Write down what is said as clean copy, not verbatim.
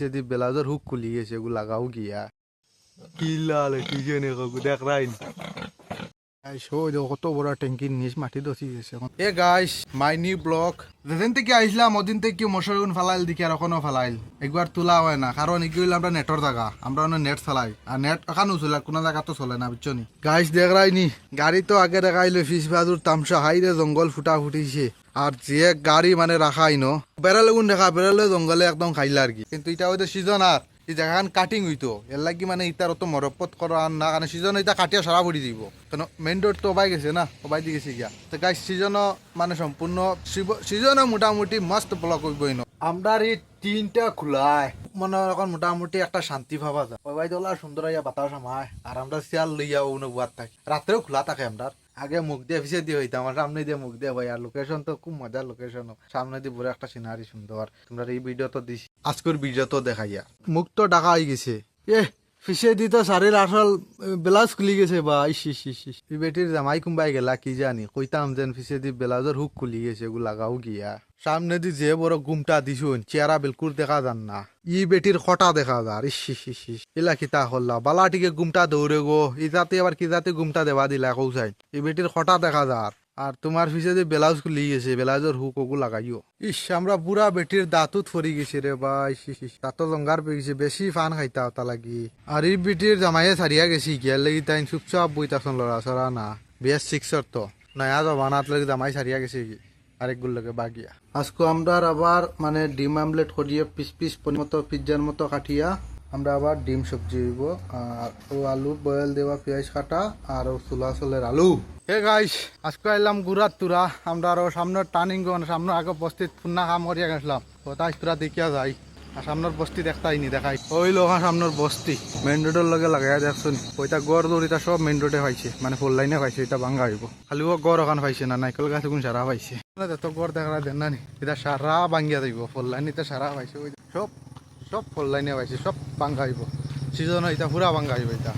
পিছে দি ব্লাউজের হুক খুলি গেছে, এগুলো লাগাও গিয়া কি লাল কি জানে দেখ রাইন কত বড় ট্যাঙ্কির নিচ মাটি দছি গেছে। এ গাইস মাই নিউ ব্লগ, যেদিন থেকে আইসলাম ওদিন থেকে মশারগুন ফালাইল দেখি আর এখনো ফালাইল, একবার তোলা হয় না কারণ এগুলো আমরা নেটর জায়গা, আমরা নেট চালাই আর নেট এখানেও চলে কোনো জায়গা তো চলে না বুঝছো নি গাইস। দেখ রাইনি গাড়ি তো আগে দেখাইলো ফিস বাজুর তামসা হাইরে জঙ্গল ফুটা ফুটিছে, আর যে গাড়ি মানে রাখাই ন বেড়ালে গুণ দেখা বেড়ালে জঙ্গলে একদম খাইলা আর কি। কিন্তু এটা হয়তো সিজন আর এই জায়গাখান কাটিং হইতো এর লাগি মানে ইতার অত মরপ্পত করা আর না, কারণ সিজন এটা কাটিয়া সারা পড়ি দিব, কেন মেইন রোড তো ওবাই গেছে না, ওবাই দিয়ে গেছে গিয়া। তো গাইস সিজনও মানে সম্পূর্ণ সিজনও মোটামুটি মস্ত ব্লক হইবই না। আমরা এই তিনটা খোলায় মনে এখন মোটামুটি একটা শান্তি ভাবা যায়, ওবাই তোলা সুন্দর ইয়া বাতাস আমায়, আর আমরা শিয়াল লইয়া অনুবাদ থাকি, রাত্রেও খোলা থাকে আমরা। আগে মুখ দিয়ে পিছিয়ে দিয়ে হইতাম, আমার সামনে দিয়ে মুখ দিয়ে ভাই। আর লোকেশন তো খুব মজার লোকেশন, সামনে দিয়ে পুরো একটা সিনারি সুন্দর। তোমরা এই ভিডিও তো দিছি, আজকের ভিডিও তো দেখাইয়া মুখ তো ডাকা হয়ে গেছে। এ পিছিয়ে দিতে শাড়ির আসল ব্লাউজ খুলি গেছে বা ইস ইস ইস ইস। এই বেটির জামাই কুম্বাই গেলা কি জানি, কইতাম যেন পিছিয়ে দি ব্লাউজের হুক খুলি গেছে, এগুলো লাগাও গিয়া। সামনে দি যে বড় গুমটা দিছুন চেহারা বিলকুল দেখা যান না, ই বেটির খটা দেখা যার। ইস ইস ইস ইস এলা কিতা হল্লা বালাটিকে গুমটা দৌড়ে গো, ইজাতে আবার কি জাতে গুমটা দেবা দিলা কৌসাই, এই বেটির খটা দেখা যার। আর তোমার পিছে যে ব্লাউজ খুলি গেছে ব্লাউজের হুক ওগু লাগাইও। ইস আমরা বুড়া বেটির দাঁতুত ফরি গেছে রে বা, ইস ইস ইস দাঁত জঙ্গার পেয়ে গেছে, বেশি ফান খাইতা ওটা লাগি। আর এই বেটির জামাইয়ে সারিয়া গেছি গিয়ার লাগি তাই চুপচাপ বইতাছন লড়া ছড়া না, বেশ সিক্সর তো নয়া জমানাত লাগি জামাই সারিয়া গেছে কি আরেকগুলো লাগে বাগিয়া। আজকে আমরা আবার মানে ডিম আমলেট করিয়ে পিস পিস মতো পিৎজার মতো কাটিয়া আমরা আবার ডিম সবজি হইব, আর ও আলু বয়েল দেওয়া পেঁয়াজ কাটা আর ও চুলা চলের আলু। হে গাইস আজকে এলাম গুড়াত তুরা, আমরা আরো সামনের টার্নিং সামনে আগে বস্তিত পুন্না কাম করিয়া গেছিলাম, কোথায় তুরা দেখিয়া যাই। আর সামনের বস্তি দেখতাইনি দেখাই ওই লোক সামনের বস্তি মেইন রোডের লগে লাগাই দেখছুন, ওইটা গড় দড়িটা সব মেইন রোডে পাইছে, মানে ফুল লাইনে পাইছে, এটা ভাঙ্গা হইব। খালি ও গড় ওখান পাইছে না, নাইকল গাছ কোন সারা পাইছে তো গড় দেখা দেন না নি, এটা সারা ভাঙ্গিয়া দিব। ফুল লাইনিতে সারা পাইছে, ওই সব সব ফুল লাইনে পাইছে, সব ভাঙ্গা হইব। সিজন এটা পুরা ভাঙ্গা হইব এটা।